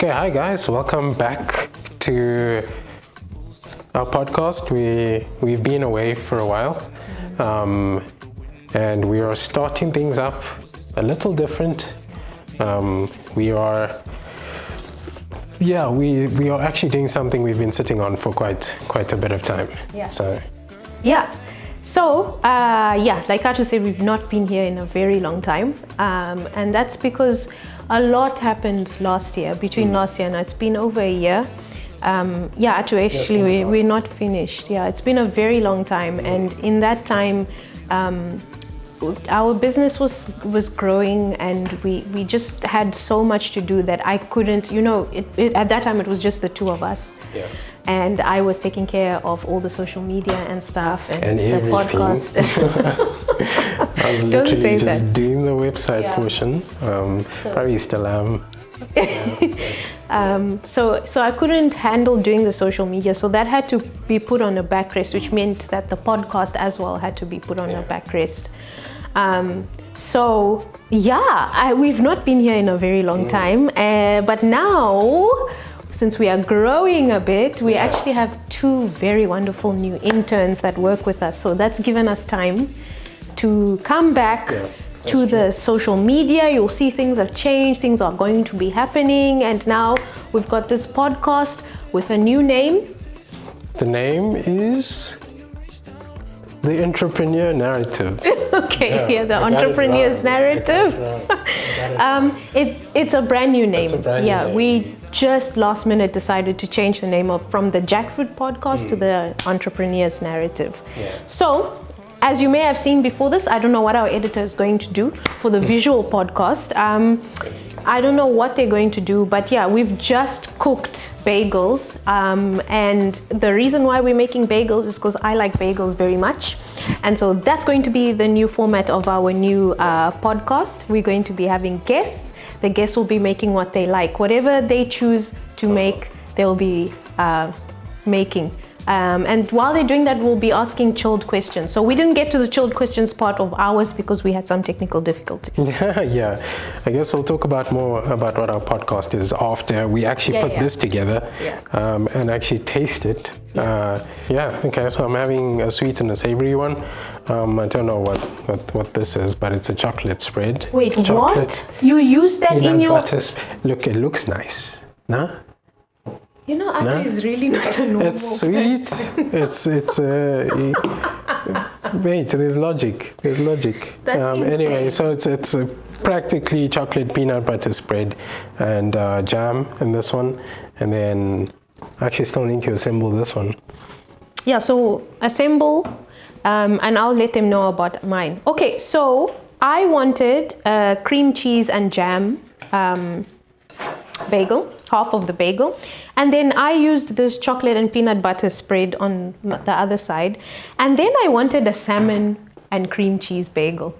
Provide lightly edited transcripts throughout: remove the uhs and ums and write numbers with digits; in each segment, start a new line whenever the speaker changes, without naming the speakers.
Okay, hi guys, welcome back to our podcast. We've been away for a while, and we are starting things up a little different. We are actually doing something we've been sitting on for quite a bit of time.
So, like Arthur said, we've not been here in a very long time, and that's because a lot happened last year. Between last year and now, it's been over a year. We're not finished. Yeah, it's been a very long time, and in that time, our business was growing, and we just had so much to do that I couldn't. At that time, it was just the two of us.
Yeah.
And I was taking care of all the social media and stuff and the
everything.
Podcast.
I was literally just doing the website portion. Probably still am.
So I couldn't handle doing the social media, so that had to be put on a backrest, which meant that the podcast as well had to be put on a backrest. We've not been here in a very long time, but now, since we are growing a bit, we actually have two very wonderful new interns that work with us. So that's given us time to come back to the social media. You'll see things have changed, things are going to be happening. And now we've got this podcast with a new name.
The name is The Entrepreneur Narrative.
The Entrepreneur's Narrative. It's a brand new name. We just last minute decided to change the name from the JCKFRUT podcast to the Entrepreneur's Narrative. So, as you may have seen before this, I don't know what our editor is going to do for the visual podcast. I don't know what they're going to do, but we've just cooked bagels. And the reason why we're making bagels is because I like bagels very much. And so that's going to be the new format of our new podcast. We're going to be having guests. The guests will be making what they like. Whatever they choose to make, they'll be making. And while they're doing that, we'll be asking chilled questions. So we didn't get to the chilled questions part of ours because we had some technical difficulties.
I guess we'll talk more about what our podcast is after we actually put this together and actually taste it. Okay, so I'm having a sweet and a savory one. I don't know what this is, but it's a chocolate spread.
Wait, what? You use that in your...
Look, it looks nice. Nah?
Arthur is really not a normal
It's sweet. Wait, there's logic. Anyway, so it's a practically chocolate peanut butter spread and jam in this one. And then I actually still need to assemble this one.
Yeah, so assemble and I'll let them know about mine. Okay, so I wanted cream cheese and jam bagel, half of the bagel, and then I used this chocolate and peanut butter spread on the other side, and then I wanted a salmon and cream cheese bagel.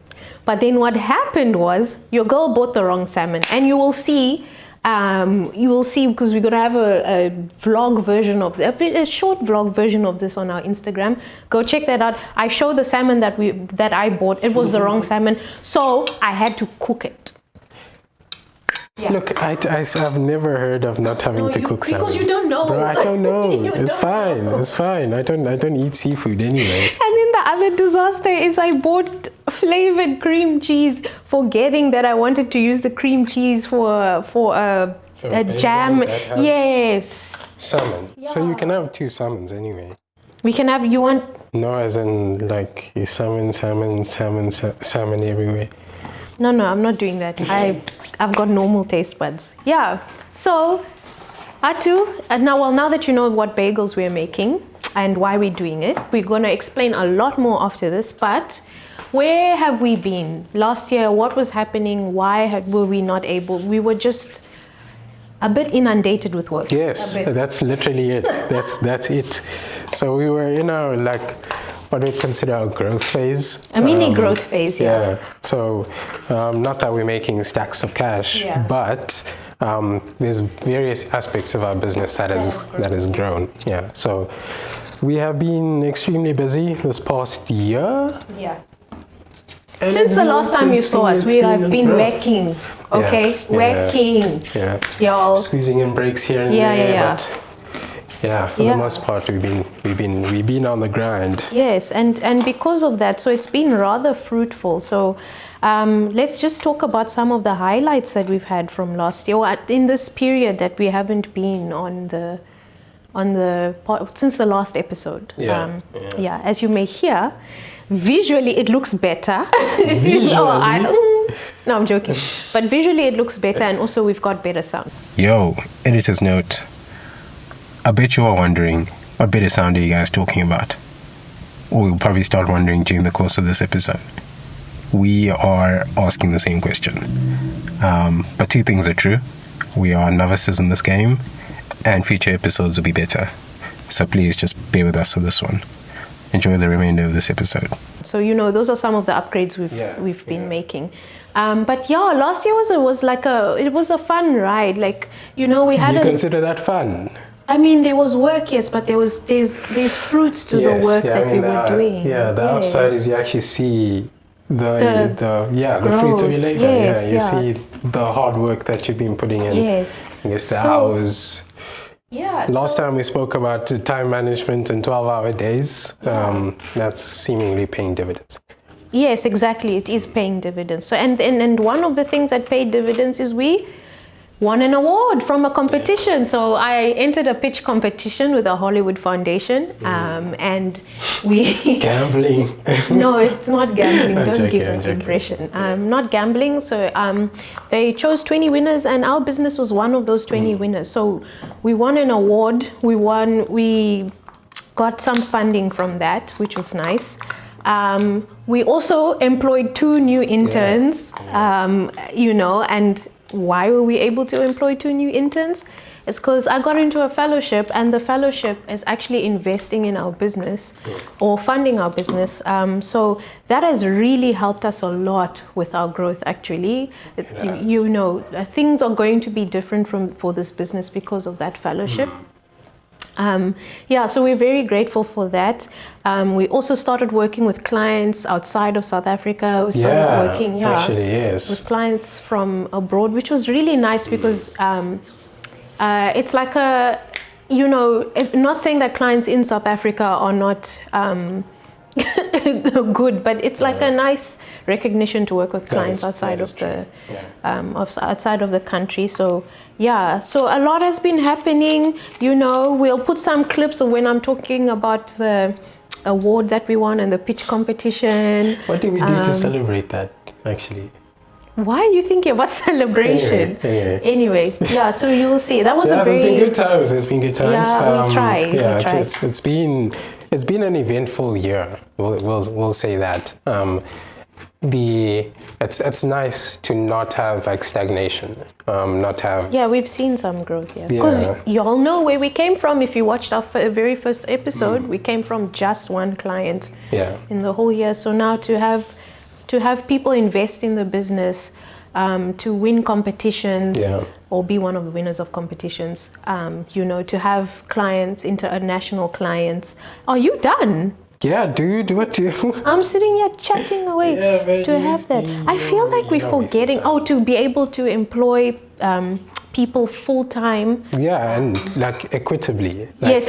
But then what happened was your girl bought the wrong salmon, and you will see because we're going to have a vlog version of a short vlog version of this on our Instagram. Go check that out. I showed the salmon that I bought. It was the wrong salmon, so I had to cook it.
Look, I've never heard of not having to cook salmon.
Because you don't know.
Bro, I don't know. It's fine. I don't eat seafood anyway.
And then the other disaster is I bought flavored cream cheese, forgetting that I wanted to use the cream cheese for a jam. Yes.
Salmon. Yeah. So you can have two salmons anyway.
We can have, you want?
No, as in like salmon everywhere.
No, I'm not doing that. I've got normal taste buds. Yeah. So, Atu, now that you know what bagels we're making and why we're doing it, we're going to explain a lot more after this. But where have we been? Last year, what was happening? Why were we not able? We were just a bit inundated with work.
Yes, that's literally it. That's it. So we were, what we consider a growth phase.
A mini growth phase,
yeah. So not that we're making stacks of cash, but there's various aspects of our business that has grown. Yeah. So we have been extremely busy this past year.
Yeah. Since the last time you saw us, we have been working. Okay, working.
Yeah.
Y'all.
Squeezing in breaks here and there, but for the most part, we've been on the grind.
Yes, and because of that, so it's been rather fruitful. So let's just talk about some of the highlights that we've had from last year, or in this period that we haven't been on the since the last episode. As you may hear, visually it looks better. No, I'm joking. But visually it looks better, and also we've got better sound.
Yo, editor's note. I bet you are wondering, what better sound are you guys talking about? Or you'll probably start wondering during the course of this episode. We are asking the same question. But two things are true. We are novices in this game, and future episodes will be better. So please just bear with us on this one. Enjoy the remainder of this episode. So,
those are some of the upgrades we've been making. But last year was a fun ride. We had.
Do you consider that fun?
I mean, there was work, yes, but there's fruits to the work that we were doing.
Yeah, the upside is you actually see the fruits of your labor.
Yes,
you see the hard work that you've been putting in.
Yes.
Yes, the hours.
Yeah.
Last time we spoke about time management and 12-hour days. That's seemingly paying dividends.
Yes, exactly. It is paying dividends. So, and one of the things that paid dividends is we won an award from a competition. So I entered a pitch competition with the Hollywood Foundation, and we
gambling.
No, it's not gambling. Don't give that impression. Not gambling. So they chose 20 winners, and our business was one of those 20 winners. So we won an award. We got some funding from that, which was nice. We also employed 2 new interns, and why were we able to employ 2 new interns? It's because I got into a fellowship, and the fellowship is actually investing in our business or funding our business. So that has really helped us a lot with our growth, actually. Things are going to be different for this business because of that fellowship. So we're very grateful for that. We also started working with clients outside of South Africa. We started working with clients from abroad, which was really nice because it's like not saying that clients in South Africa are not good, but it's like a nice recognition to work with clients outside of the country. So a lot has been happening. We'll put some clips of when I'm talking about the award that we won and the pitch competition.
What did we do to celebrate that, actually?
Why are you thinking about celebration? Anyway, so you'll see. That was
it's been good times. It's been good times.
Yeah, we tried.
It's been an eventful year. We'll say that. It's nice to not have stagnation. Not have.
Yeah, we've seen some growth. Because you all know where we came from. If you watched our very first episode, we came from just one client. In the whole year. So now to have people invest in the business, to win competitions or be one of the winners of competitions, to have clients, international clients. Are you done?
Yeah, do what you do.
I'm sitting here chatting away to have that. I feel like we're forgetting, to be able to employ people full time.
Yeah, and equitably.
Yes.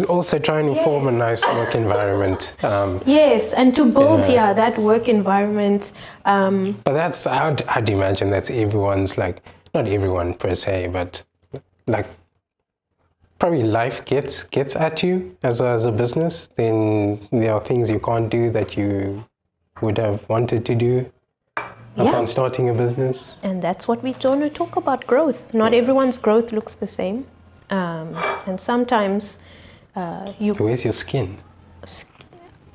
Also trying to form a nice work environment.
And to build that work environment.
But that's, I'd imagine that's everyone's, not everyone per se, but probably life gets at you as a business. Then there are things you can't do that you would have wanted to do upon starting a business.
And that's what we're going to talk about, growth. Not everyone's growth looks the same. And sometimes
Where's your skin?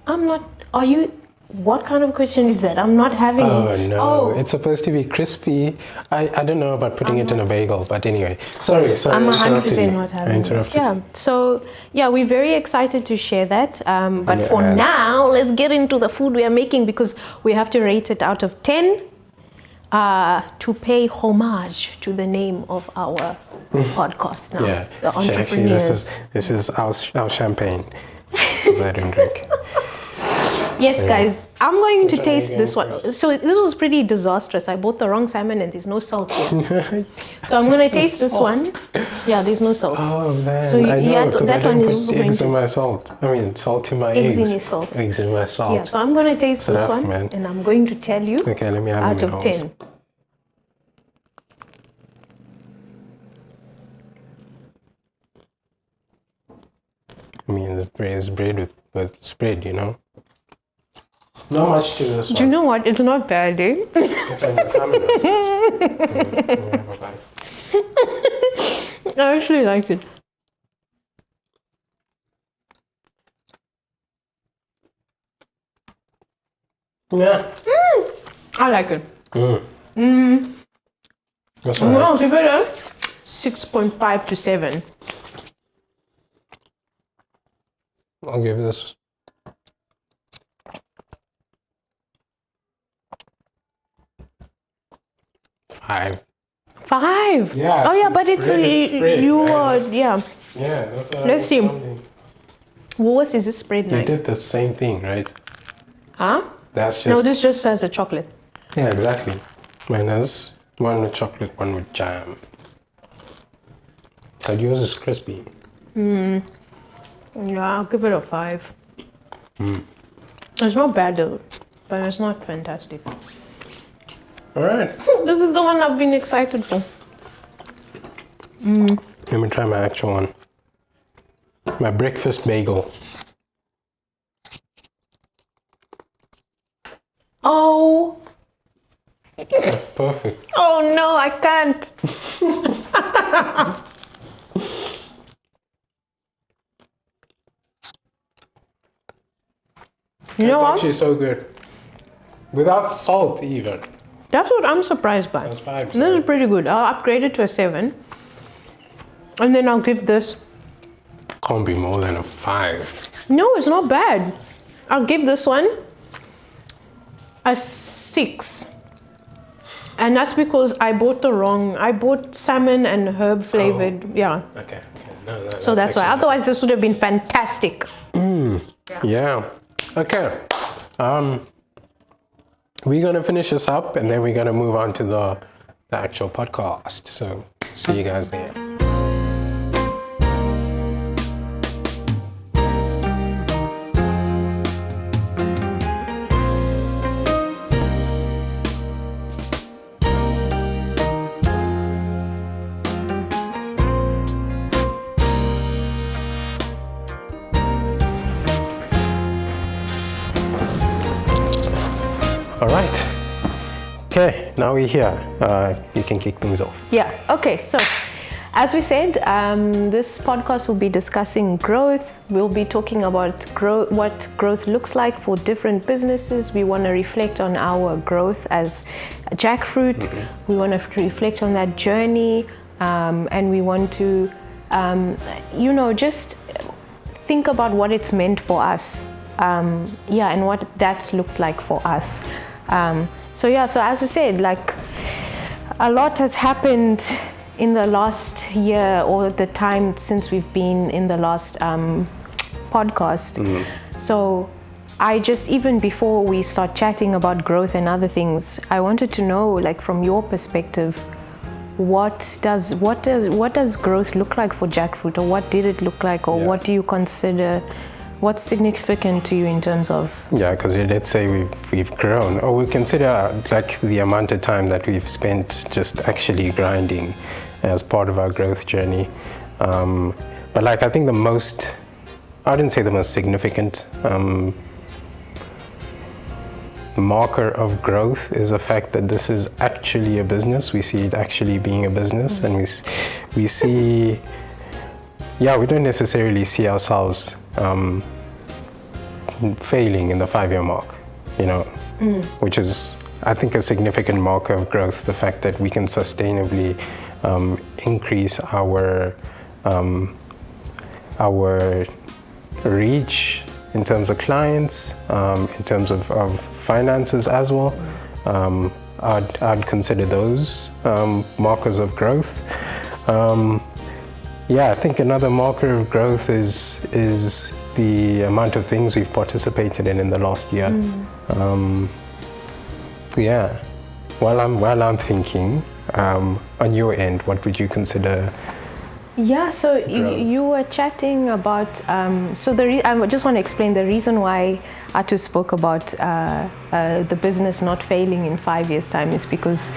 I'm not. Are you? What kind of question is that? I'm not having.
Oh no! It's supposed to be crispy. I don't know about putting it in a bagel, but anyway. Sorry.
I'm 100% not having it. Yeah. So we're very excited to share that. But for now, let's get into the food we are making because we have to rate it out of 10. To pay homage to the name of our podcast now, the Entrepreneurs.
Actually, this is our champagne, because I don't drink.
Yes, guys, I'm going to taste this one. So this was pretty disastrous. I bought the wrong salmon and there's no salt here. So I'm going to taste this one. Yeah, there's no salt.
Oh man,
so
I know, because I don't put eggs in my
salt.
I mean, salt in my eggs.
Eggs in your salt.
Eggs in my salt.
Yeah, so I'm going to taste this one, man. And I'm going to tell you
okay, let me have
out of 10.
I mean, it's bread with spread, you know. Not much to this one.
Do you know what? It's not bad, eh? I actually like it.
Yeah.
I like it.
That's
right. No, give it a 6.5 to 7.
I'll give this 5.
5?
Yeah.
Oh yeah, but it's spread, you are yeah.
Yeah, that's what
let's see. What is this spread
you
nice?
did the same thing, right?
Huh?
That's just
no. This just has a chocolate.
Yeah, exactly. Mine has one with chocolate, one with jam. But yours is crispy.
Yeah, I'll give it a 5. It's not bad though, but it's not fantastic.
All right.
This is the one I've been excited for.
Let me try my actual one. My breakfast bagel.
Oh.
Perfect.
Oh no, I can't. You know what?
It's actually so good. Without salt even.
That's what I'm surprised by.
That's 5.
This is pretty good. I'll upgrade it to a 7. And then I'll give this.
Can't be more than a 5.
No, it's not bad. I'll give this one a 6. And that's because I bought salmon and herb flavored. Oh. Yeah.
Okay. No,
so that's why. Otherwise, this would have been fantastic.
Yeah. Okay. We're gonna finish this up and then we're gonna move on to the actual podcast. So see you guys there. All right. Okay, now we're here. You can kick things off.
Yeah, okay. So, as we said, this podcast will be discussing growth. We'll be talking about what growth looks like for different businesses. We want to reflect on our growth as JCKFRUT. We want to reflect on that journey, and we want to, just think about what it's meant for us. And what that's looked like for us. So as we said, like a lot has happened in the last year or the time since we've been in the last podcast. So I just, even before we start chatting about growth and other things, I wanted to know, like from your perspective, what does growth look like for JCKFRUT, or what did it look like, or what do you consider? What's significant to you in terms of? Yeah,
because let's say we've grown, or we consider like the amount of time that we've spent just actually grinding as part of our growth journey. But like I think I wouldn't say the most significant marker of growth is the fact that this is actually a business. We see it actually being a business, and we see. Yeah, we don't necessarily see ourselves failing in the 5-year mark, which is, I think, a significant marker of growth. The fact that we can sustainably increase our reach in terms of clients, in terms of finances as well. I'd consider those markers of growth. I think another marker of growth is the amount of things we've participated in the last year. While I'm thinking, on your end, what would you consider?
Yeah, so you were chatting about, I just want to explain the reason why Atu spoke about the business not failing in 5 years' time is because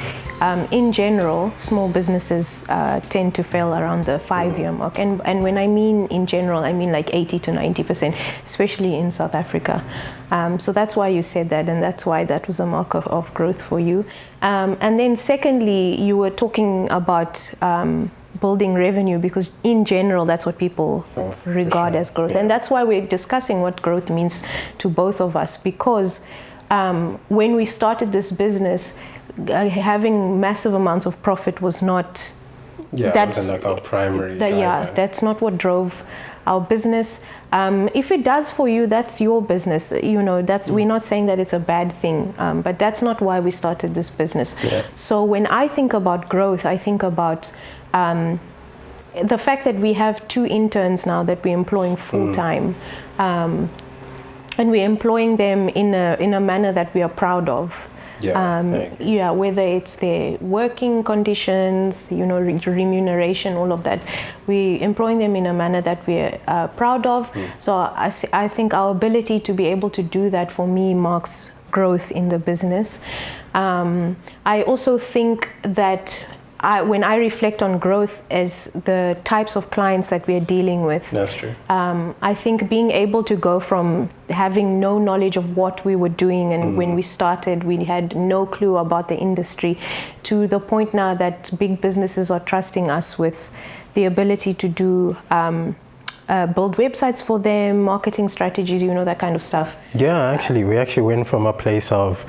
in general, small businesses tend to fail around the 5-year mark. And when I mean in general, I mean like 80 to 90%, especially in South Africa. So that's why you said that, and that's why that was a mark of growth for you. And then secondly, you were talking about building revenue, because in general that's what people regard as growth, and that's why we're discussing what growth means to both of us, because when we started this business, having massive amounts of profit was not
that wasn't like our primary driver.
That's not what drove our business. If it does for you, that's your business. We're not saying that it's a bad thing, but that's not why we started this business. So when I think about growth, I think about the fact that we have 2 interns now that we're employing full time, and we're employing them in a manner that we are proud of. Whether it's their working conditions, remuneration, all of that, we're employing them in a manner that we're proud of. So I think our ability to be able to do that, for me, marks growth in the business. I also think that when I reflect on growth as the types of clients that we're dealing with,
that's true.
I think being able to go from having no knowledge of what we were doing, and when we started we had no clue about the industry, to the point now that big businesses are trusting us with the ability to do build websites for them, marketing strategies, that kind of stuff.
We actually went from a place of,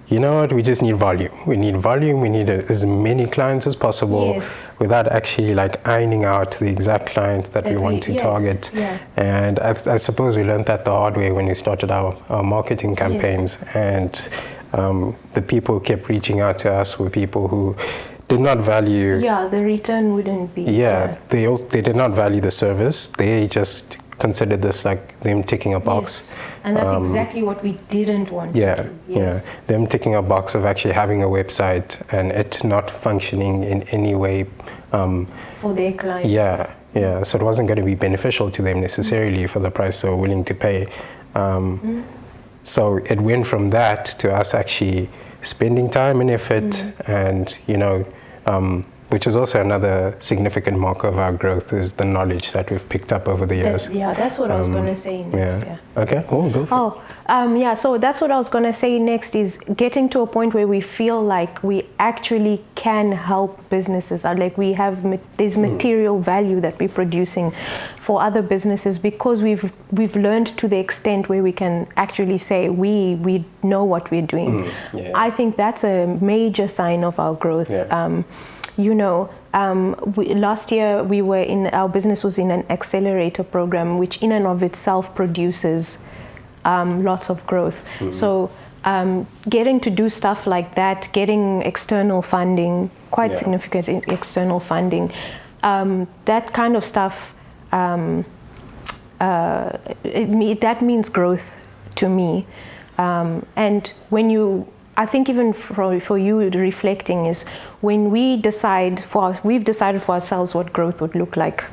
you know what, we just need volume. We need volume, we need as many clients as possible, without actually like ironing out the exact clients that we want to target. And I suppose we learned that the hard way when we started our marketing campaigns. And the people who kept reaching out to us were people who did not value...
the return wouldn't be...
They did not value the service. They just considered this like them ticking a box.
And that's exactly what we didn't want to do.
Them ticking a box of actually having a website and it not functioning in any way
for their clients.
So it wasn't going to be beneficial to them necessarily for the price they were willing to pay. So it went from that to us actually spending time and effort, and which is also another significant marker of our growth, is the knowledge that we've picked up over the years.
That's what I was going to say next.
Okay, go for it.
So that's what I was going to say next, is getting to a point where we feel like we actually can help businesses, or like there's material value that we're producing for other businesses, because we've learned to the extent where we can actually say we know what we're doing. I think that's a major sign of our growth. Last year our business was in an accelerator program, which in and of itself produces lots of growth. So getting to do stuff like that, getting external funding, quite significant external funding, that kind of stuff, that means growth to me. And I think even for you, reflecting is when we've decided for ourselves what growth would look like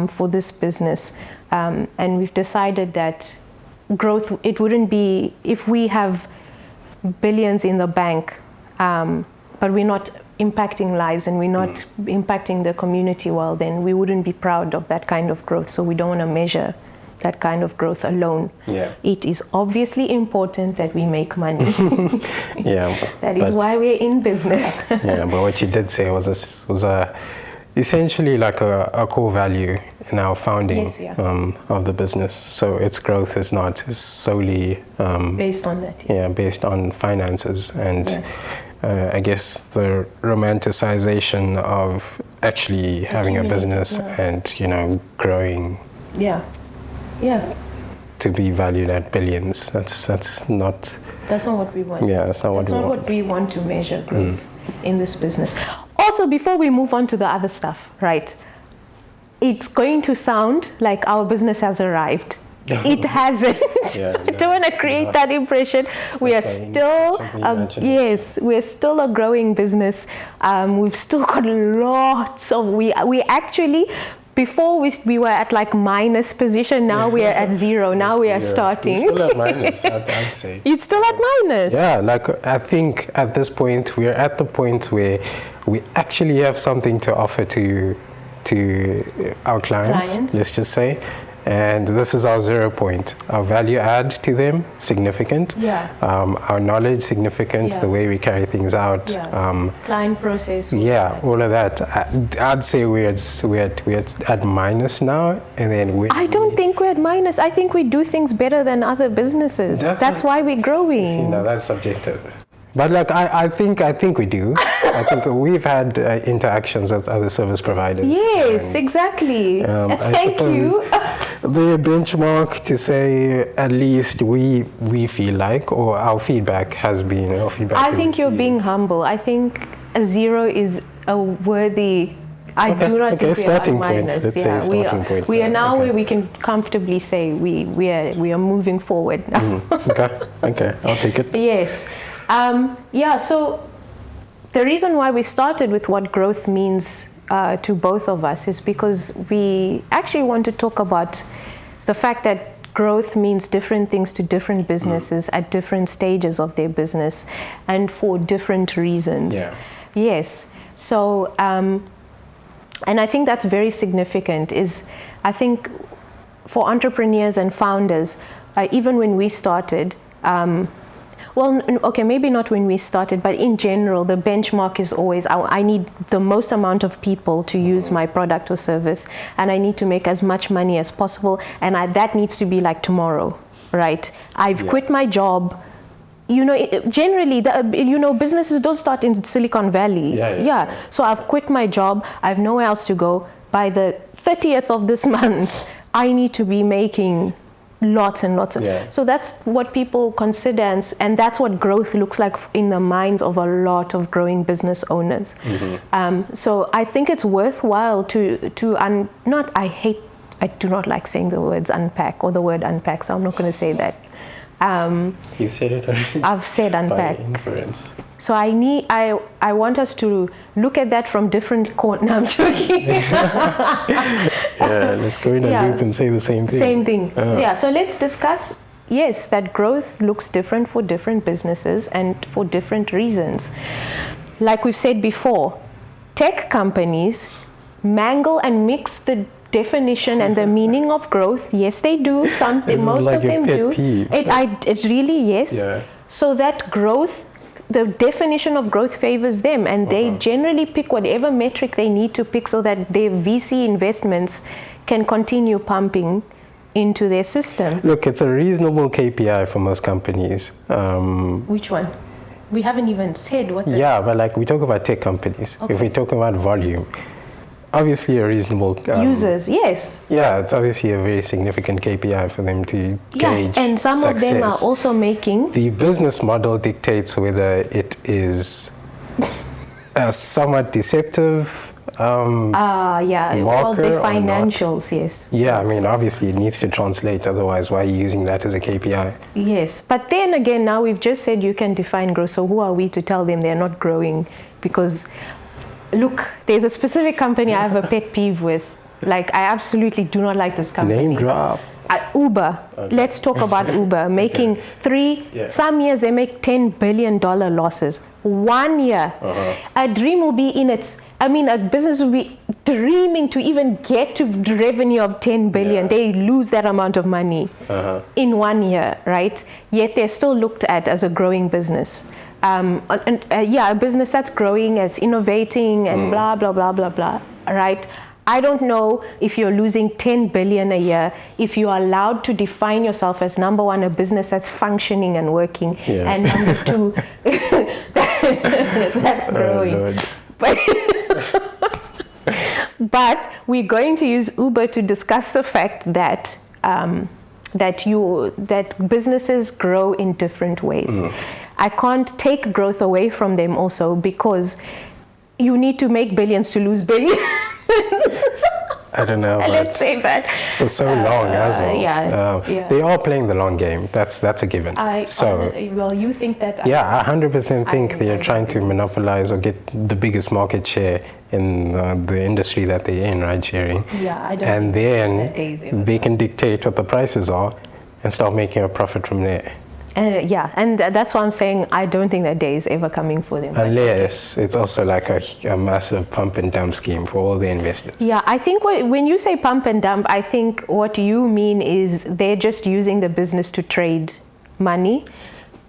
for this business, and we've decided that growth, it wouldn't be if we have billions in the bank, but we're not impacting lives and we're not impacting the community well, then we wouldn't be proud of that kind of growth. So we don't want to measure that kind of growth alone. It is obviously important that we make money. That is why we're in business.
But what you did say was essentially like a core value in our founding of the business. So its growth is not solely
based on that.
Based on finances and I guess the romanticization of actually having a business and growing. To be valued at billions. That's not
what we want.
That's not
what we want to measure growth in this business. Also, before we move on to the other stuff, right? It's going to sound like our business has arrived. It hasn't. I don't want to create that impression. We are still, we're still a growing business. We've still got lots of, we actually, before we were at like minus position, now we are at zero. Now we are starting.
We're still at minus, I'd say.
You're still at minus?
Yeah, like I think at this point, we're at the point where we actually have something to offer to our clients, let's just say. And this is our 0 point. Our value add to them, significant.
Yeah.
Our knowledge, significant.
Yeah.
The way we carry things out.
Yeah. Client process.
All of that. I'd say we're at minus now, and then
I don't think we're at minus. I think we do things better than other businesses. That's why we're growing.
See, now that's subjective. But like I think we do. I think we've had interactions with other service providers.
Yes, exactly. Thank you.
The benchmark to say at least we feel like, or our feedback has been.
I think you're being humble. I think a 0 is a worthy. I do not think we are at minus.
Let's say starting point.
We are now where we can comfortably say we are moving forward now.
Okay, I'll take it.
Yes. So the reason why we started with what growth means to both of us is because we actually want to talk about the fact that growth means different things to different businesses at different stages of their business and for different reasons.
Yeah.
Yes. So, and I think that's very significant I think for entrepreneurs and founders, even when we started, maybe not when we started, but in general, the benchmark is always, I need the most amount of people to use my product or service, and I need to make as much money as possible, and that needs to be like tomorrow, right? I've quit my job. Generally, businesses don't start in Silicon Valley. Yeah. So I've quit my job. I have nowhere else to go. By the 30th of this month, I need to be making lots and lots of. So that's what people consider, and that's what growth looks like in the minds of a lot of growing business owners. So I think it's worthwhile I do not like saying the words unpack or the word unpack, so I'm not going to say that.
You said it already.
I've said unpack.
By inference.
So I want us to look at that from different corners. No, I'm joking.
Let's go in a loop and say the same thing.
Same thing. So let's discuss, that growth looks different for different businesses and for different reasons. Like we've said before, tech companies mangle and mix the definition and the meaning of growth. Yes, they do. Most of them do. It really, yes.
Yeah.
So that growth, the definition of growth favors them, and they generally pick whatever metric they need to pick so that their VC investments can continue pumping into their system.
Look, it's a reasonable KPI for most companies.
Which one? We haven't even said what the...
Yeah, but like we talk about tech companies. If we talk about volume, obviously a reasonable...
users, yes.
Yeah, it's obviously a very significant KPI for them to gauge
and some
success.
of them are also making...
The business model dictates whether it is somewhat deceptive,
all the financials, yes.
Yeah, I mean, obviously it needs to translate, otherwise why are you using that as a KPI?
Yes, but then again, now we've just said you can define growth, so who are we to tell them they're not growing? Because, look, there's a specific company I have a pet peeve with. Like, I absolutely do not like this company.
Name drop.
Uber. Okay. Let's talk about Uber. Making some years they make $10 billion losses. 1 year. A dream will be a business will be dreaming to even get to the revenue of 10 billion. Yeah. They lose that amount of money in 1 year, right? Yet they're still looked at as a growing business. A business that's growing, as innovating and blah, blah, blah, blah, blah, right? I don't know if you're losing 10 billion a year, if you are allowed to define yourself as number one, a business that's functioning and working, and number two, that's growing. But we're going to use Uber to discuss the fact that that businesses grow in different ways. I can't take growth away from them also, because you need to make billions to lose billions.
I don't know.
Let's say that.
For so long as well. They are playing the long game. That's a given.
Well, you think that?
Yeah, I 100% think they're trying to monopolize or get the biggest market share in the industry that they're in, ride sharing.
Yeah, I don't.
And then they can dictate what the prices are and start making a profit from there.
And that's why I'm saying I don't think that day is ever coming for them.
Unless it's also like a massive pump and dump scheme for all the investors.
Yeah, I think when you say pump and dump, I think what you mean is they're just using the business to trade money.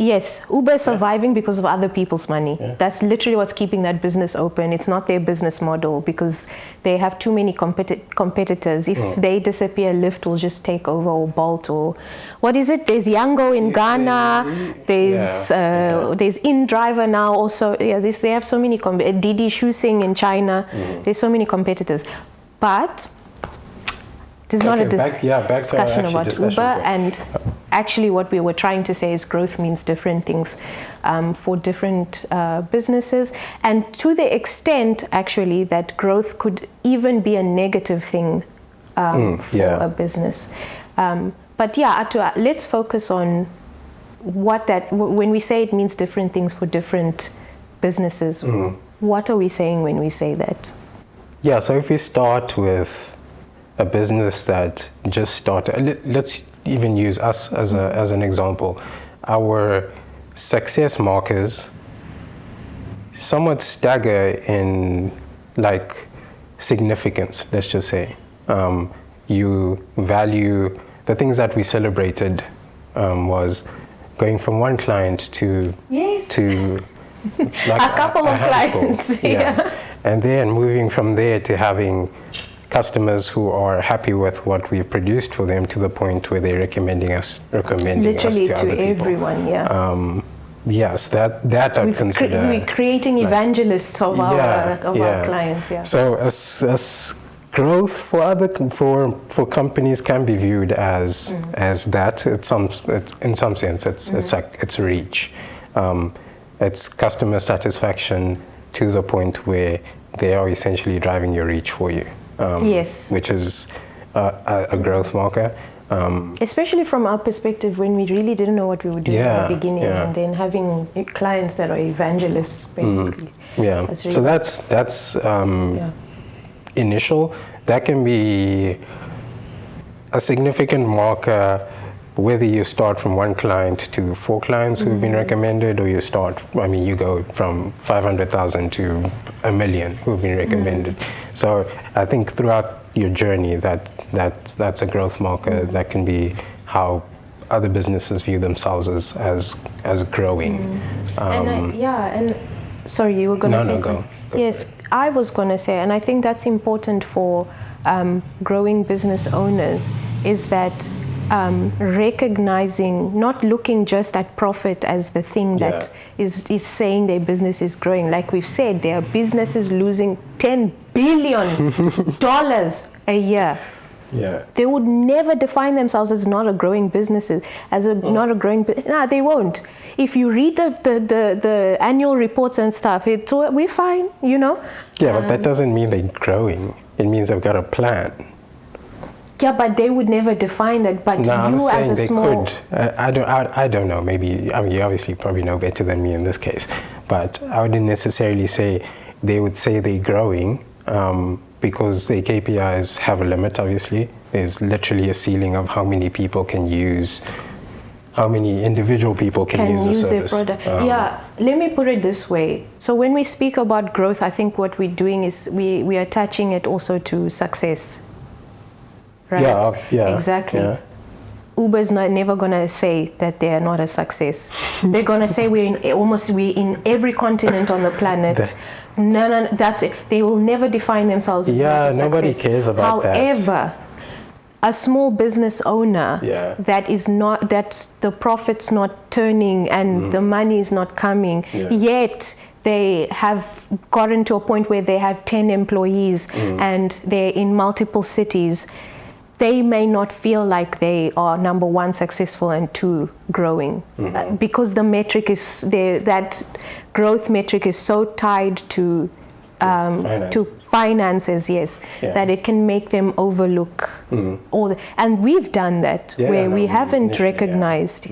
Yes, Uber is surviving because of other people's money. Yeah. That's literally what's keeping that business open. It's not their business model because they have too many competitors. If they disappear, Lyft will just take over, or Bolt, or what is it? There's Yango in Ghana. There's InDriver now also. Yeah, they have so many. Didi Shuxing in China. There's so many competitors, but there's not a discussion about Uber. And actually what we were trying to say is growth means different things for different businesses. And to the extent, actually, that growth could even be a negative thing for a business. But yeah, let's focus on when we say it means different things for different businesses, what are we saying when we say that?
Yeah, so if we start with a business that just started, let's even use us as an example. Our success markers somewhat stagger in like significance, let's just say. You value the things that we celebrated was going from one client to like
a couple of clients. Yeah.
And then moving from there to having customers who are happy with what we've produced for them to the point where they're recommending us to other people.
Everyone, yeah.
Yes, that I'd consider.
We're creating evangelists of our clients. Yeah.
So as growth for companies can be viewed as that. In some sense, it's reach. It's customer satisfaction to the point where they are essentially driving your reach for you. Which is a growth marker.
Especially from our perspective, when we really didn't know what we were doing at the beginning, and then having clients that are evangelists, basically. That's really that's initial.
That can be a significant marker, whether you start from one client to 4 clients who've been recommended, or you go from 500,000 to 1 million who've been recommended. So I think throughout your journey, that's a growth marker. That can be how other businesses view themselves as growing.
And sorry, you were going to say something. Yes, I was going to say, and I think that's important for growing business owners, is that recognizing, not looking just at profit as the thing that is saying their business is growing. Like we've said, there are businesses losing $10 billion a year.
Yeah.
They would never define themselves as not a growing business, not a growing. They won't. If you read the annual reports and stuff, we're fine, Yeah,
but that doesn't mean they're growing. It means they've got a plan.
Yeah, but they would never define that. But you as a small...
could. I don't know. Maybe, you obviously probably know better than me in this case. But I wouldn't necessarily say they would say they're growing because their KPIs have a limit, obviously. There's literally a ceiling of how many people can use, how many individual people can use the service.
Their product. Let me put it this way. So when we speak about growth, I think what we're doing is we are attaching it also to success. Right?
Yeah,
exactly. Yeah. Uber's never gonna say that they are not a success. They're gonna say we're in every continent on the planet. No, that's it. They will never define themselves as not a success.
Nobody cares about that.
However, a small business owner that the profit's not turning and the money is not coming, yet they have gotten to a point where they have 10 employees and they're in multiple cities. They may not feel like they are, number one, successful, and 2, growing, because the metric is that growth metric is so tied to to finances, yes, that it can make them overlook all and we've done that where we haven't recognized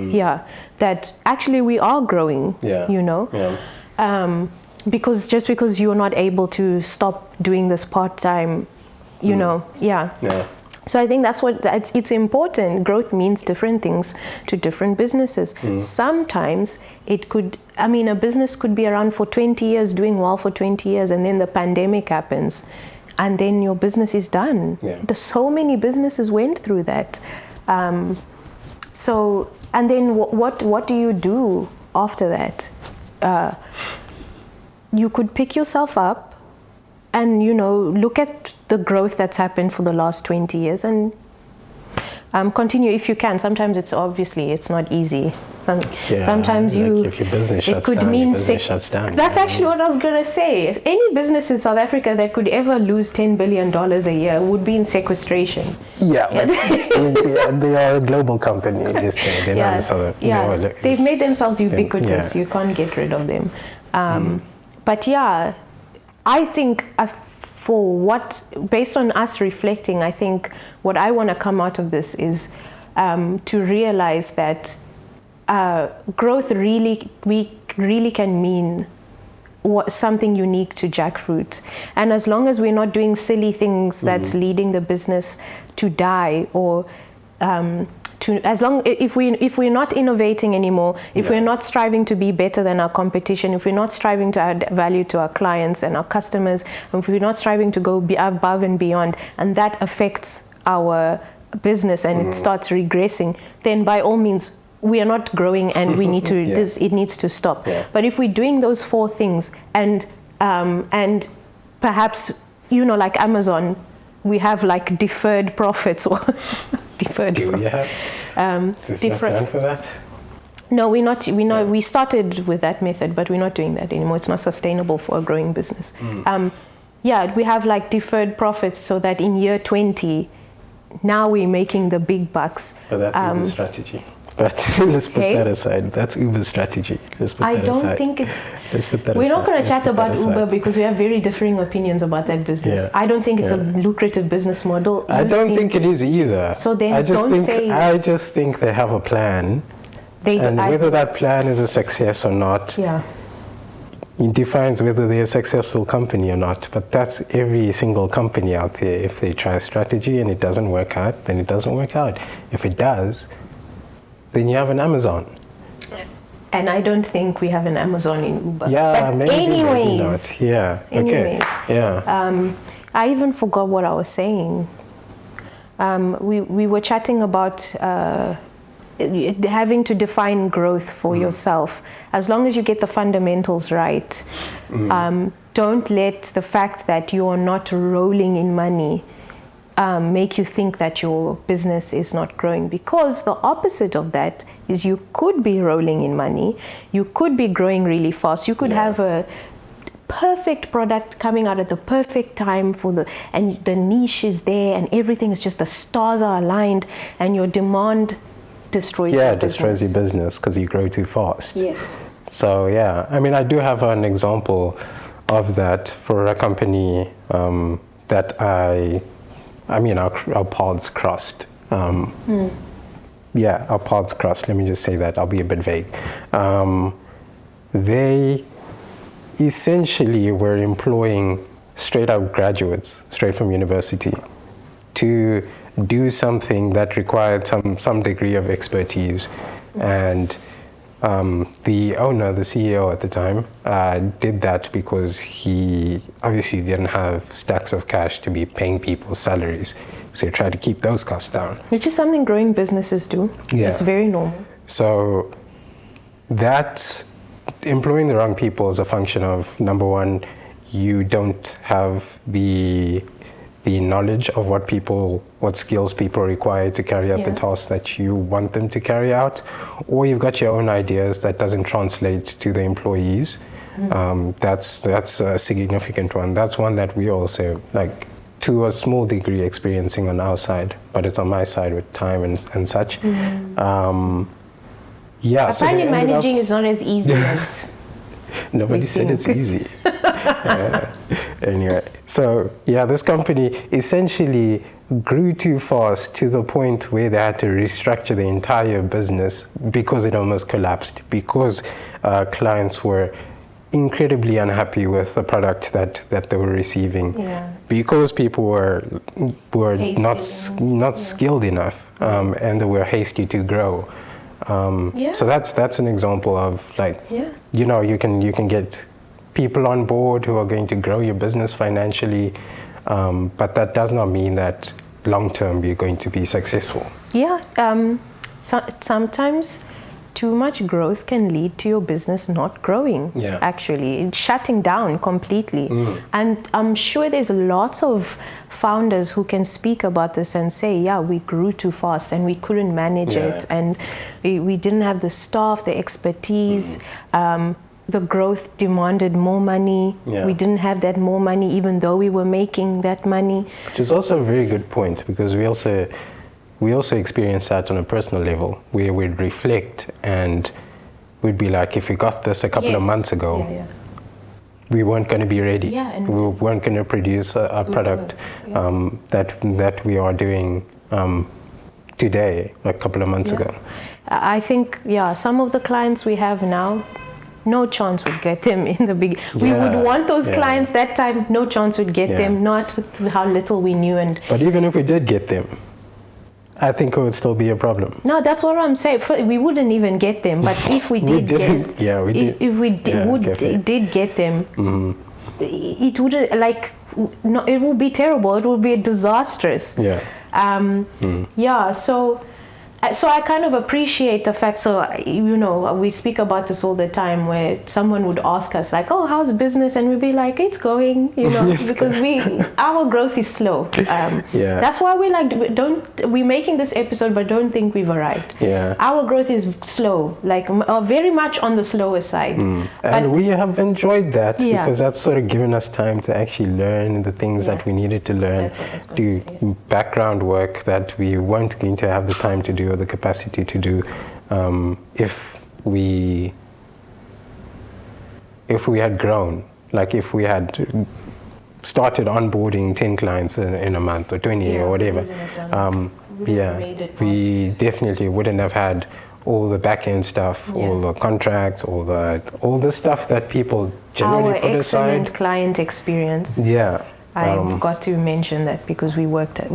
that actually we are growing, you know, because you're not able to stop doing this part-time, you know, So I think that's what it's important. Growth means different things to different businesses. Sometimes it could, I mean, a business could be around for 20 years, doing well for 20 years, and then the pandemic happens, and then your business is done. There's so many businesses went through that. So, and then what do you do after that? You could pick yourself up and, you know, look at the growth that's happened for the last 20 years and continue if you can. Sometimes it's not easy. Sometimes
if your business shuts down, your business shuts down.
That's actually what I was going to say. Any business in South Africa that could ever lose $10 billion a year would be in sequestration.
They are a global company. They're not South Africa.
They've made themselves ubiquitous. You can't get rid of them. But I think based on us reflecting, I think what I want to come out of this is to realize that growth we really can mean something unique to Jackfruit. And as long as we're not doing silly things that's leading the business to die, or if we're not innovating anymore, if we're not striving to be better than our competition, if we're not striving to add value to our clients and our customers, and if we're not striving to go above and beyond, and that affects our business and it starts regressing, then by all means we are not growing and we need to it needs to stop. But if we're doing those 4 things and perhaps, you know, like Amazon, we have like deferred profits or
Do we have different plan for that?
No, we're not. We started with that method, but we're not doing that anymore. It's not sustainable for a growing business. We have like deferred profits so that in year 20, now we're making the big bucks.
But that's Uber's strategy. But let's put that aside. That's Uber's strategy. Let's put that aside.
I don't think it's...
Let's put that
We're
aside.
not going to chat about Uber because we have very differing opinions about that business. I don't think it's a lucrative business model.
I don't think it is either.
So then
I just think they have a plan. Whether that plan is a success or not, it defines whether they're a successful company or not. But that's every single company out there. If they try a strategy and it doesn't work out, then it doesn't work out. If it does, then you have an Amazon.
And I don't think we have an Amazon in Uber.
Yeah,
but
maybe
anyways.
Not. Yeah.
Anyways.
Okay. Yeah.
I even forgot what I was saying. We were chatting about having to define growth for yourself. As long as you get the fundamentals right, don't let the fact that you're not rolling in money make you think that your business is not growing, because the opposite of that is you could be rolling in money, you could be growing really fast, you could have a perfect product coming out at the perfect time and the niche is there and everything is just, the stars are aligned, and your demand destroys your business.
Destroys your business because you grow too fast.
Yes.
So I mean, I do have an example of that for a company that our paths crossed. Our paths crossed. Let me just say that. I'll be a bit vague. They essentially were employing straight out graduates, straight from university, to do something that required some degree of expertise. And the owner, the CEO at the time, did that because he obviously didn't have stacks of cash to be paying people's salaries. So he tried to keep those costs down.
Which is something growing businesses do. Yeah. It's very normal.
So that employing the wrong people is a function of, number one, you don't have the knowledge of what skills people require to carry out the tasks that you want them to carry out, or you've got your own ideas that doesn't translate to the employees. That's a significant one. That's one that we also, like, to a small degree, experiencing on our side, but it's on my side with time and such.
I find managing is not as easy as
Nobody said it's easy. Anyway, so this company essentially grew too fast to the point where they had to restructure the entire business because it almost collapsed, because clients were incredibly unhappy with the product that they were receiving, because people were not skilled enough, and they were hasty to grow. So that's an example of you can get people on board who are going to grow your business financially, but that does not mean that long term you're going to be successful.
Sometimes too much growth can lead to your business not growing. Actually, it's shutting down completely. And I'm sure there's lots of founders who can speak about this and say, we grew too fast and we couldn't manage it, and we didn't have the staff, the expertise. The growth demanded more money. We didn't have that more money, even though we were making that money.
Which is also a very good point, because we also experienced that on a personal level, where we'd reflect and we'd be like, if we got this a couple of months ago, we weren't going to be ready. And we weren't going to produce a product that we are doing today, a couple of months ago.
I think, some of the clients we have now, no chance would get them in the beginning. We would want those clients that time, no chance would get them, not how little we knew.
But even if we did get them, I think it would still be a problem.
No, that's what I'm saying. We wouldn't even get them, but if we did if we did get them, it wouldn't, it would be terrible. It would be disastrous. So I kind of appreciate the fact, we speak about this all the time, where someone would ask us like, oh, how's business? And we'd be like, it's going, because our growth is slow. That's why we're making this episode, but don't think we've arrived. Our growth is slow, very much on the slower side.
And we have enjoyed that, because that's sort of given us time to actually learn the things that we needed to learn, do background work that we weren't going to have the time to do, the capacity to do, if we had grown, if we had started onboarding 10 clients in a month or 20 or whatever, we definitely wouldn't have had all the back-end stuff, all the contracts, all the stuff that people generally put aside.
Our excellent client experience. I've got to mention that, because we work at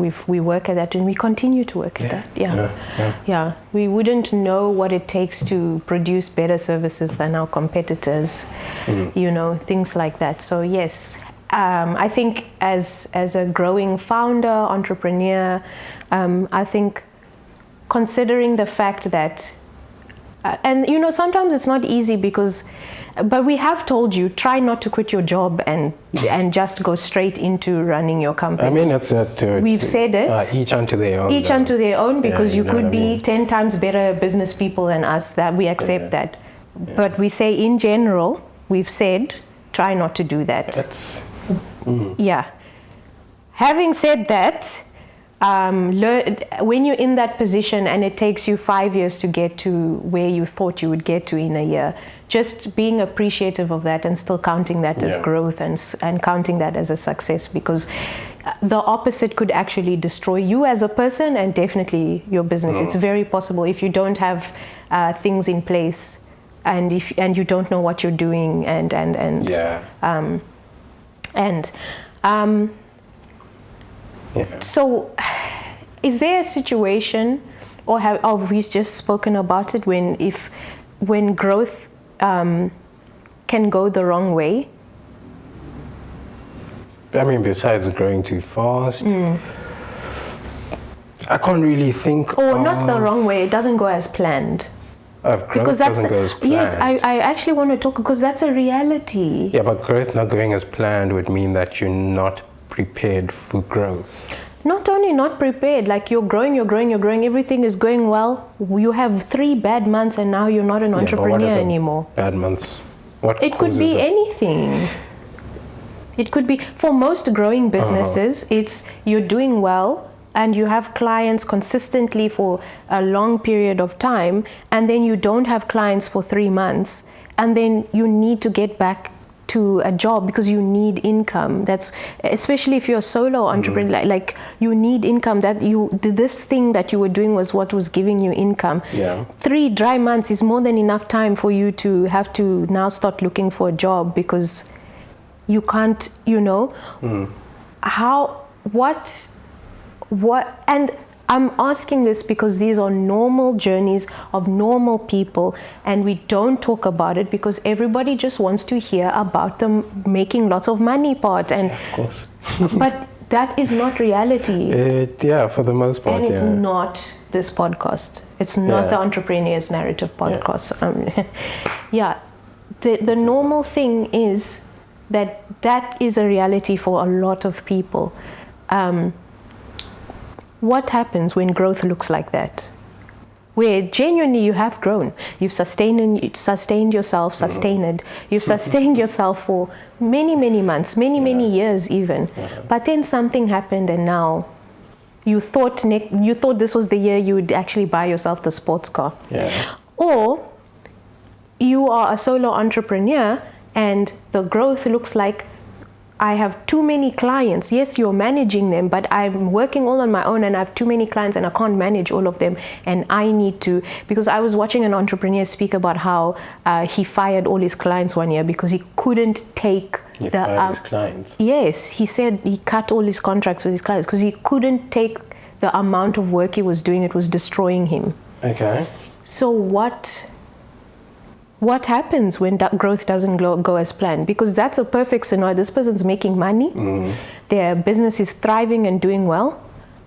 that, and we continue to work at that. We wouldn't know what it takes to produce better services than our competitors, things like that. So yes, I think as a growing founder, entrepreneur, I think considering the fact that, and sometimes it's not easy, but we have told you, try not to quit your job and just go straight into running your company.
I mean,
we've said it.
Each unto their own.
Each unto their own, because you could be 10 times better business people than us. That we accept that. But we say, in general, we've said, try not to do that. Having said that, when you're in that position and it takes you 5 years to get to where you thought you would get to in a year, just being appreciative of that and still counting that as growth and counting that as a success, because the opposite could actually destroy you as a person and definitely your business. It's very possible if you don't have things in place, and you don't know what you're doing, So is there a situation, or have we just spoken about it, when growth can go the wrong way?
I mean, besides growing too fast, I can't really think
not the wrong way, it doesn't go as planned.
Growth doesn't go as planned.
Yes, I actually want to talk, because that's a reality.
Yeah, but growth not going as planned would mean that you're not prepared for growth.
Not only not prepared, you're growing, everything is going well. You have 3 bad months and now you're not an entrepreneur anymore.
Bad months.
It could be anything. It could be, for most growing businesses, it's you're doing well and you have clients consistently for a long period of time, and then you don't have clients for 3 months. and then you need to get back to a job because you need income. That's especially if you're a solo entrepreneur, like you need income. That this thing that you were doing was what was giving you income. 3 dry months is more than enough time for you to have to now start looking for a job because you can't, and I'm asking this because these are normal journeys of normal people, and we don't talk about it because everybody just wants to hear about them making lots of money part. And
of course.
But that is not reality.
For the most part.
And it's not this podcast. It's not the Entrepreneur's Narrative podcast. The normal thing is that is a reality for a lot of people. What happens when growth looks like that? Where genuinely you have grown, you've sustained yourself, you've sustained yourself for many, many months, many years even. But then something happened, and now you thought this was the year you would actually buy yourself the sports car. Or you are a solo entrepreneur and the growth looks like, I have too many clients. Yes, you're managing them, but I'm working all on my own and I have too many clients and I can't manage all of them. And I need to, because I was watching an entrepreneur speak about how he fired all his clients one year because he couldn't take
his clients.
Yes, he said he cut all his contracts with his clients because he couldn't take the amount of work he was doing. It was destroying him. Okay. So what happens when that growth doesn't go as planned? Because that's a perfect scenario. This person's making money, their business is thriving and doing well,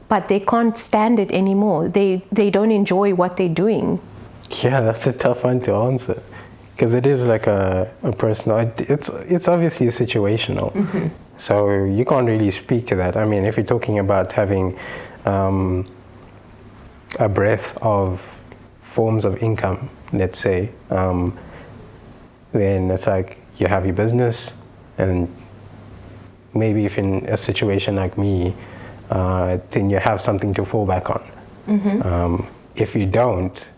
but they can't stand it anymore. They don't enjoy what they're doing.
Yeah, that's a tough one to answer because it is like a personal. It's obviously situational, so you can't really speak to that. I mean, if you're talking about having a breadth of forms of income, let's say, then it's like you have your business, and maybe if in a situation like me, then you have something to fall back on. If you don't,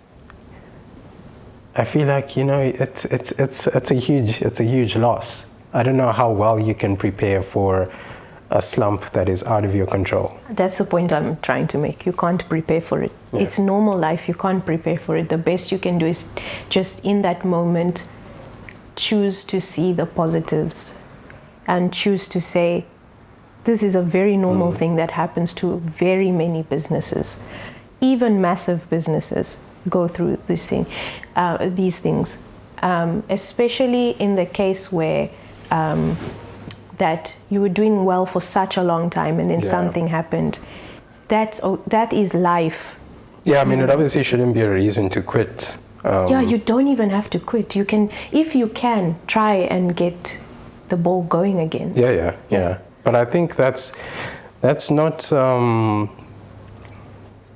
I feel like it's a huge loss. I don't know how well you can prepare for a slump that is out of your control.
That's the point I'm trying to make. You can't prepare for it. Yeah. It's normal life. You can't prepare for it. The best you can do is just in that moment choose to see the positives and choose to say, this is a very normal thing that happens to very many businesses. Even massive businesses go through these things, especially in the case where that you were doing well for such a long time and then something happened. That is life.
Yeah, I mean, it obviously shouldn't be a reason to quit.
You don't even have to quit. You can, if you can, try and get the ball going again.
Yeah. But I think that's not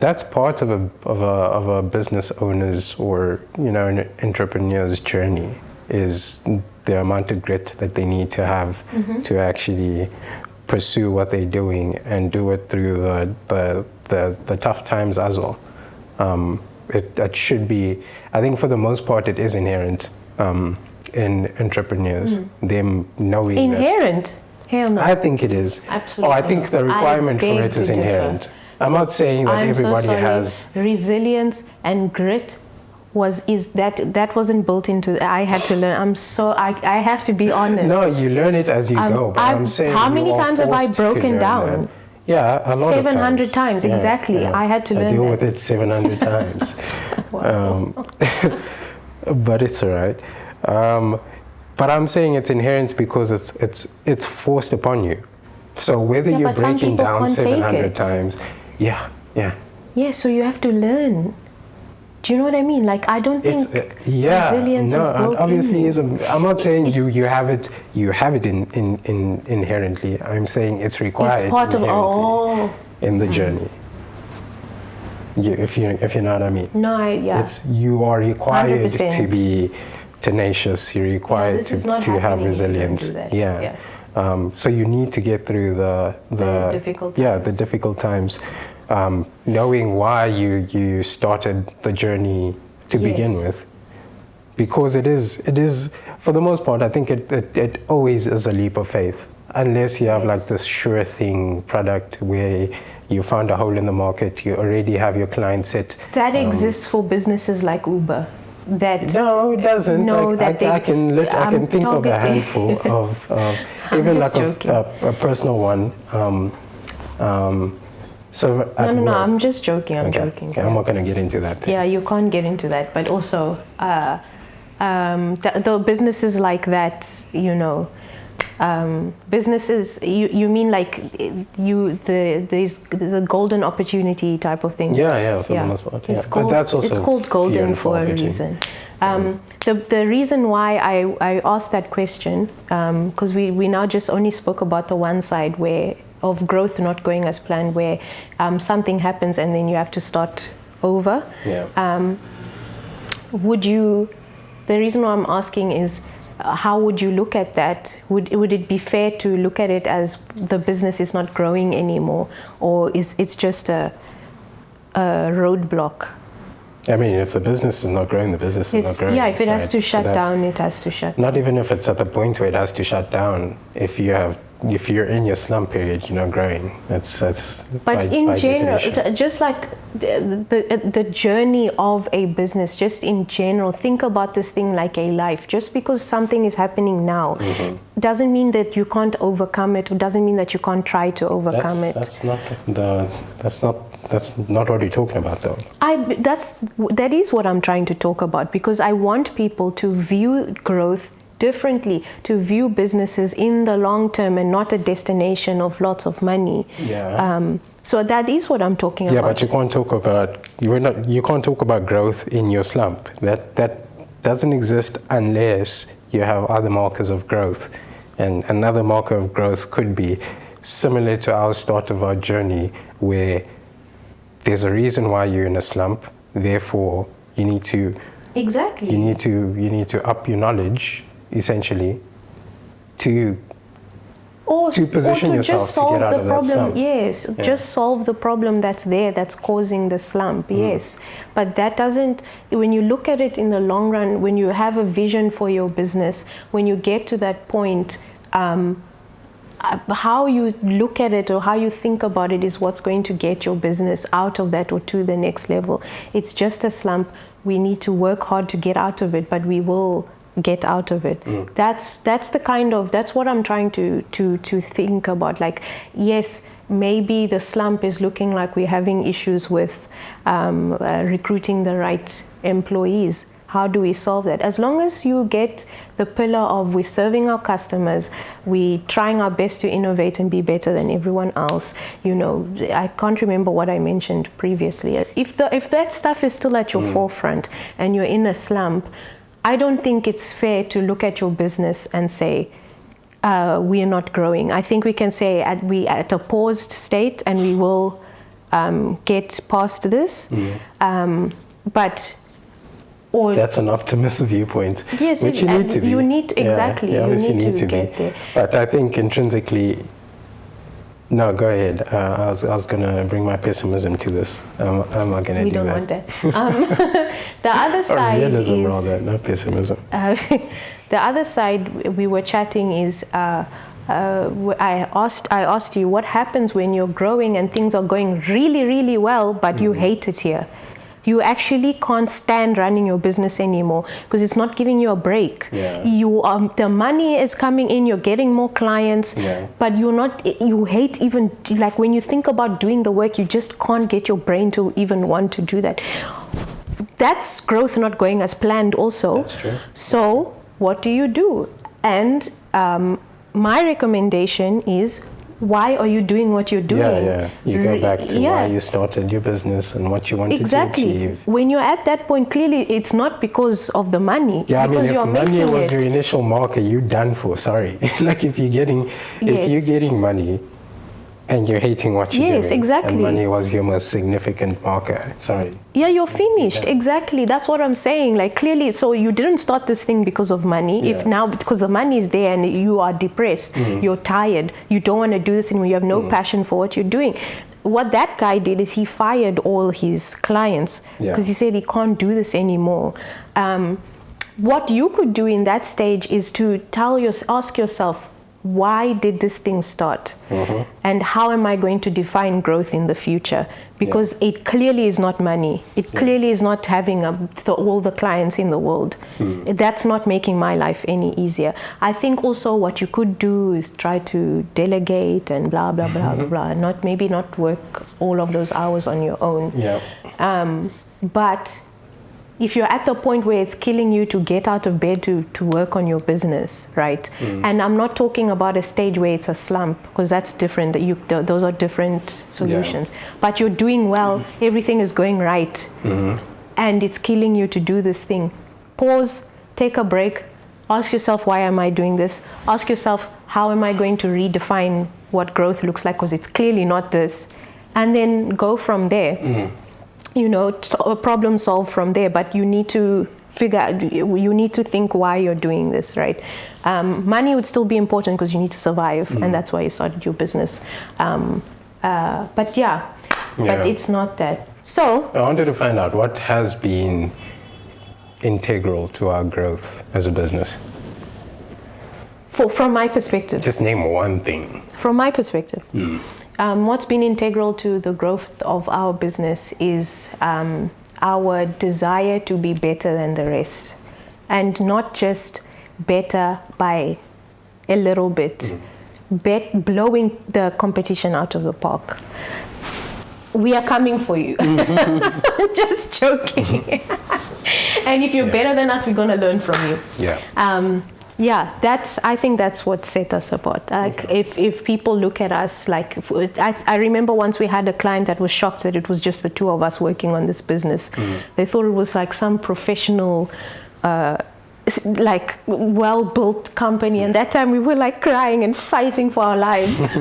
that's part of a business owner's or an entrepreneur's journey, is the amount of grit that they need to have to actually pursue what they're doing and do it through the tough times as well. It should be, I think for the most part, it is inherent in entrepreneurs, them knowing
inherent. Hell no.
I think it is.
Absolutely.
I think the requirement for it is inherent. I'm not saying that everybody has
resilience and grit. That wasn't built into. I had to learn. I have to be honest.
No, you learn it as you go. But I'm saying,
how many times have I broken down?
Yeah, a lot of times.
700 times, exactly. Yeah. I had to learn.
I deal with it 700 times. But it's all right. But I'm saying it's inherent because it's forced upon you. So whether you're breaking down 700 times, yeah.
So you have to learn. Do you know what I mean? Like, I don't think resilience is built
obviously in. I'm not saying you have it in inherently. I'm saying it's required.
It's part of
in the journey. If you know what I mean.
No,
you are required
100%.
to be tenacious. You're required to have resilience. So you need to get through the
difficult times.
the difficult times. Knowing why you started the journey to begin with, because it is for the most part, I think it always is a leap of faith, unless you have like this sure thing product where you found a hole in the market, you already have your client set.
That exists for businesses like Uber.
No, it doesn't.
No,
I can think of a handful of even like a personal one. So
no, I'm just joking. I'm joking.
Okay, I'm not going to get into that.
Yeah, you can't get into that. But also, the businesses like that, you know, businesses. You mean like the golden opportunity type of thing?
Yeah, for the most part.
It's called golden for a reason. The reason why I asked that question, because we now just only spoke about the one side of growth not going as planned, where something happens and then you have to start over.
Yeah.
The reason why I'm asking is, how would you look at that? Would it be fair to look at it as the business is not growing anymore, or it's just a roadblock?
I mean, if the business is not growing, the business is not growing.
Yeah, if it has to shut down, it has to shut down.
Not even if it's at the point where it has to shut down. If you're in your slump period, you're not growing. That's.
But in general, just like the journey of a business, just in general, think about this thing like a life. Just because something is happening now, doesn't mean that you can't overcome it. Or doesn't mean that you can't try to overcome it.
That's not what you're talking about, though.
That is what I'm trying to talk about, because I want people to view growth differently, to view businesses in the long term and not a destination of lots of money.
Yeah.
So that is what I'm talking about.
Yeah, but you can't talk about growth in your slump. That doesn't exist unless you have other markers of growth. And another marker of growth could be similar to our start of our journey, where there's a reason why you're in a slump. Therefore, you need to up your knowledge, essentially, to position yourself to get out of that slump.
Yes, just solve the problem that's causing the slump. Yes, but that doesn't. When you look at it in the long run, when you have a vision for your business, when you get to that point, how you look at it or how you think about it is what's going to get your business out of that or to the next level. It's just a slump. We need to work hard to get out of it, but we will get out of it. That's what I'm trying to think about. Like, yes, maybe the slump is looking like we're having issues with recruiting the right employees. How do we solve that? As long as you get the pillar of we're serving our customers, we're trying our best to innovate and be better than everyone else. You know, I can't remember what I mentioned previously. If that stuff is still at your forefront and you're in a slump, I don't think it's fair to look at your business and say, we are not growing. I think we can say we at a paused state and we will get past this. But that's
an optimist viewpoint.
Yes,
which you need to be.
You need exactly.
Yeah,
you need to
get there. But I think intrinsically. No, go ahead. I was gonna bring my pessimism to this. I'm not gonna do that. We
don't want that. The other side
realism, rather, not pessimism.
The other side we were chatting is. I asked you what happens when you're growing and things are going really, really well, but you hate it here. You actually can't stand running your business anymore because it's not giving you a break.
Yeah.
The money is coming in, you're getting more clients, but you hate even, like when you think about doing the work, you just can't get your brain to even want to do that. That's growth not going as planned also.
That's true.
So what do? And my recommendation is, why are you doing what you're doing?
You go back to why you started your business and what you wanted to achieve.
When you're at that point, clearly it's not because of the money.
Yeah, because if money was your initial marker, you're done for. Sorry. Like if you're getting money and you're hating what you're doing.
Yes, exactly.
And money was your most significant marker. Sorry.
Yeah, you're finished. Exactly. That's what I'm saying. Like clearly, so you didn't start this thing because of money. If now, because the money is there and you are depressed, you're tired, you don't want to do this anymore, you have no passion for what you're doing. What that guy did is he fired all his clients because he said he can't do this anymore. what you could do in that stage is to ask yourself, why did this thing start? And how am I going to define growth in the future? Because it clearly is not money. It clearly is not having all the clients in the world. That's not making my life any easier. I think also what you could do is try to delegate and blah, blah, blah, blah, blah. Maybe not work all of those hours on your own. But if you're at the point where it's killing you to get out of bed to work on your business, right? And I'm not talking about a stage where it's a slump, because that's different. Those are different solutions. But you're doing well, everything is going right, and it's killing you to do this thing. Pause, take a break, ask yourself, why am I doing this? Ask yourself, how am I going to redefine what growth looks like? Because it's clearly not this. And then go from there. You know, problem solve from there, but you need to you need to think why you're doing this, right? Money would still be important because you need to survive, and that's why you started your business. But but it's not that. So
I wanted to find out what has been integral to our growth as a business.
From my perspective.
Just name one thing.
From my perspective. What's been integral to the growth of our business is our desire to be better than the rest, and not just better by a little bit, blowing the competition out of the park. We are coming for you. Just joking. And if you're better than us, we're going to learn from you. I think that's what set us apart. Like if people look at us, like I remember once we had a client that was shocked that it was just the two of us working on this business. They thought it was like some professional, like well-built company, and that time we were like crying and fighting for our lives.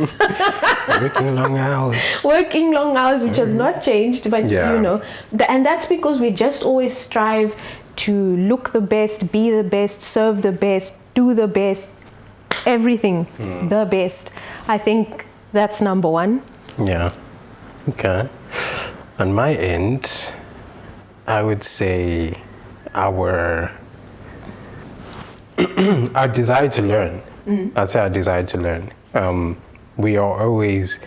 Working long hours,
which has not changed, but you know, and that's because we just always strive to look the best, be the best, serve the best, do the best, everything the best. I think that's number one.
Yeah. Okay. On my end, I would say our desire to learn. I'd say our desire to learn. We are always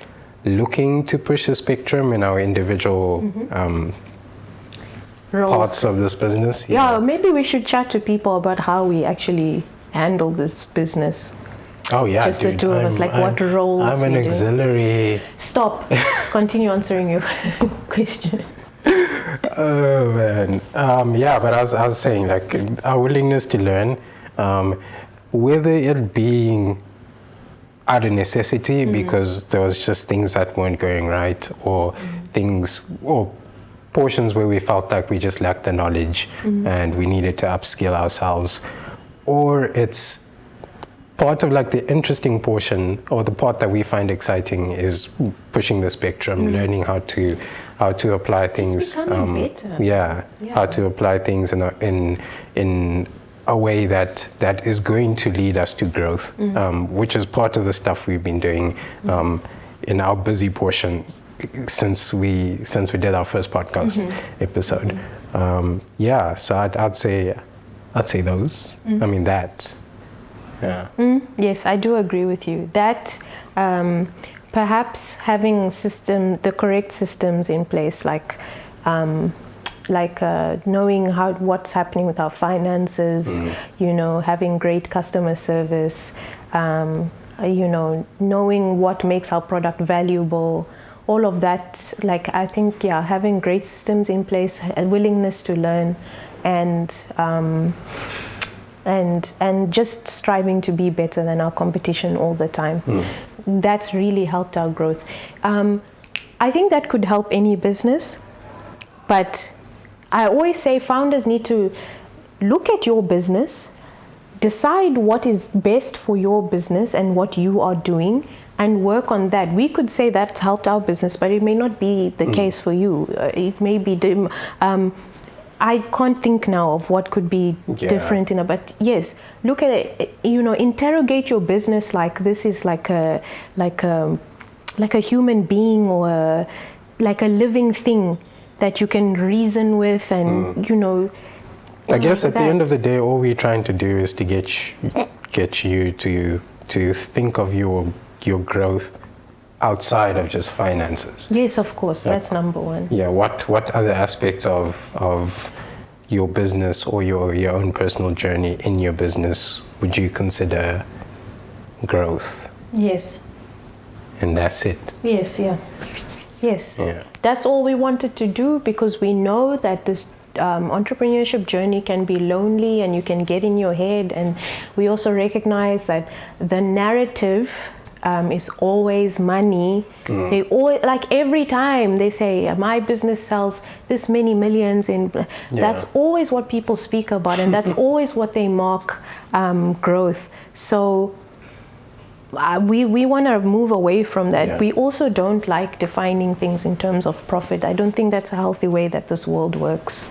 looking to push the spectrum in our individual parts of this business.
Yeah, maybe we should chat to people about how we actually handle this business.
Oh yeah,
just the two of us, like what roles.
I'm an auxiliary.
Stop. Continue answering your question.
Oh man, but I was saying, like, our willingness to learn, whether it being out of necessity because there was just things that weren't going right, or portions where we felt like we just lacked the knowledge and we needed to upskill ourselves, or it's part of like the interesting portion, or the part that we find exciting is pushing the spectrum, learning how to apply things. How to apply things in a way that is going to lead us to growth, which is part of the stuff we've been doing in our busy portion since we did our first podcast episode. So I'd say those. I mean that. Yeah.
Yes, I do agree with you. That perhaps having the correct systems in place, like knowing what's happening with our finances, having great customer service, knowing what makes our product valuable, all of that. Like, I think, having great systems in place, a willingness to learn, and just striving to be better than our competition all the time. That's really helped our growth. I think that could help any business, but I always say founders need to look at your business, decide what is best for your business and what you are doing, and work on that. We could say that's helped our business, but it may not be the case for you. It may be I can't think now of what could be different but yes, look at it, interrogate your business like this is like a human being, or like a living thing that you can reason with, and
I guess at the end of the day, all we're trying to do is to get you to think of your growth outside of just finances.
Yes, of course. That's number one.
Yeah. What other aspects of your business or your own personal journey in your business would you consider growth?
Yes.
And that's it.
Yes. Yeah. Yes.
Yeah.
That's all we wanted to do, because we know that this entrepreneurship journey can be lonely and you can get in your head, and we also recognize that the narrative is always money. They always, like every time they say my business sells this many millions in, that's always what people speak about, and that's always what they mark growth. So we want to move away from that. We also don't like defining things in terms of profit. I don't think that's a healthy way that this world works.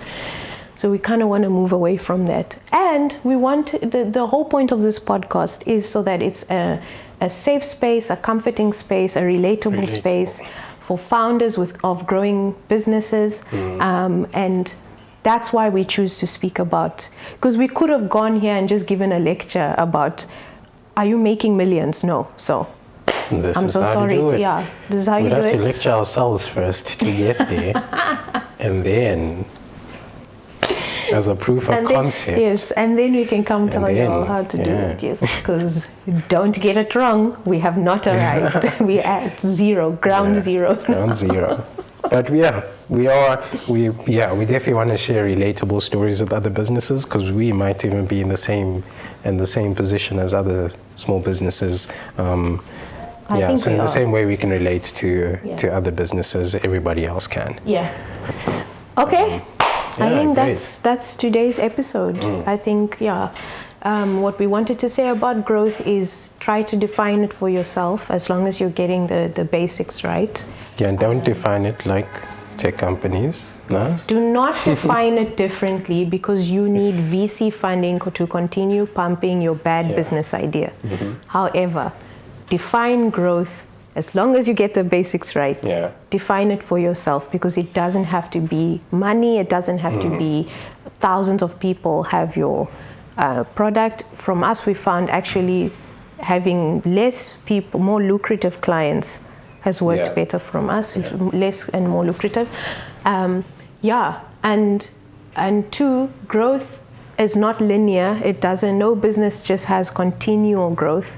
So we kind of want to move away from that. And we want, the whole point of this podcast is so that it's a safe space, a comforting space, a relatable space for founders of growing businesses. And that's why we choose to speak about, because we could have gone here and just given a lecture about, are you making millions? No. So I'm so sorry. Yeah, this is how you do it.
We'd have to lecture ourselves first to get there, and then as a proof of concept.
Yes, and then we can come tell you all how to do it. Yes, because don't get it wrong, we have not arrived. We're at ground zero.
Ground zero. But we definitely want to share relatable stories with other businesses, because we might even be in the same position as other small businesses. So in the same way we can relate to other businesses, everybody else can.
Yeah. Okay. I think that's today's episode. I think what we wanted to say about growth is try to define it for yourself, as long as you're getting the basics right.
Yeah, and don't define it like tech companies, no?
Do not define it differently, because you need VC funding to continue pumping your bad business idea. However, define growth as long as you get the basics right. Define it for yourself, because it doesn't have to be money, it doesn't have to be thousands of people have your product. From us, we found actually having less people, more lucrative clients has worked better from us, less and more lucrative. And two, growth is not linear. No business just has continual growth.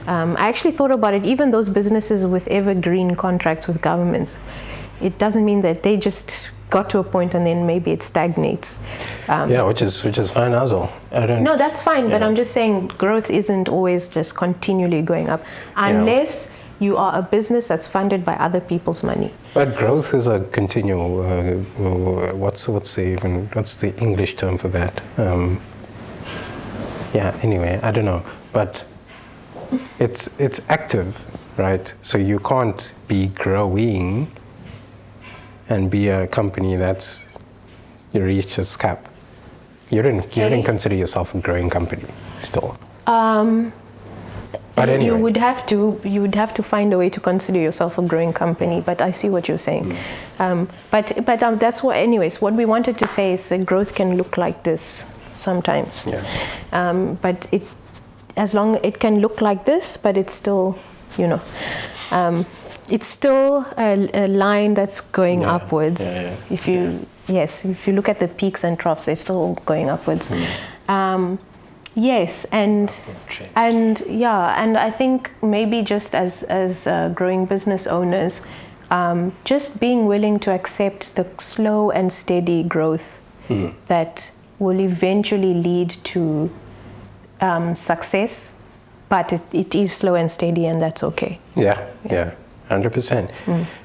I actually thought about it, even those businesses with evergreen contracts with governments, it doesn't mean that they just got to a point and then maybe it stagnates.
Which is fine as well.
No, that's fine, but I'm just saying growth isn't always just continually going up, unless you are a business that's funded by other people's money.
But growth is a continual. What's the English term for that? Anyway, I don't know. But it's active, right? So you can't be growing and be a company that's reached its cap. You didn't consider yourself a growing company still. But anyway. You would have to find a way to consider yourself a growing company, but I see what you're saying. But that's what, anyways, what we wanted to say is that growth can look like this sometimes. But it can look like this, but it's still, it's still a line that's going upwards. If you look at the peaks and troughs, they're still going upwards. Yes, and I think maybe just as growing business owners, just being willing to accept the slow and steady growth that will eventually lead to success, but it is slow and steady, and that's okay. 100%.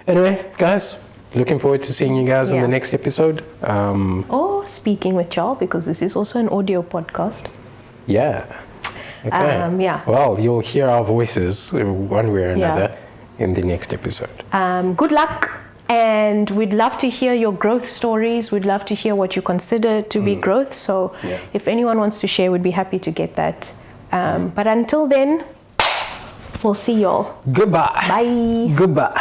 Anyway, guys, looking forward to seeing you guys in the next episode.
Or speaking with Charles, because this is also an audio podcast.
Okay. Well, you'll hear our voices one way or another in the next episode.
Good luck, and we'd love to hear your growth stories. We'd love to hear what you consider to be growth. So if anyone wants to share, we'd be happy to get that. But until then, we'll see y'all.
Goodbye.
Bye.
Goodbye.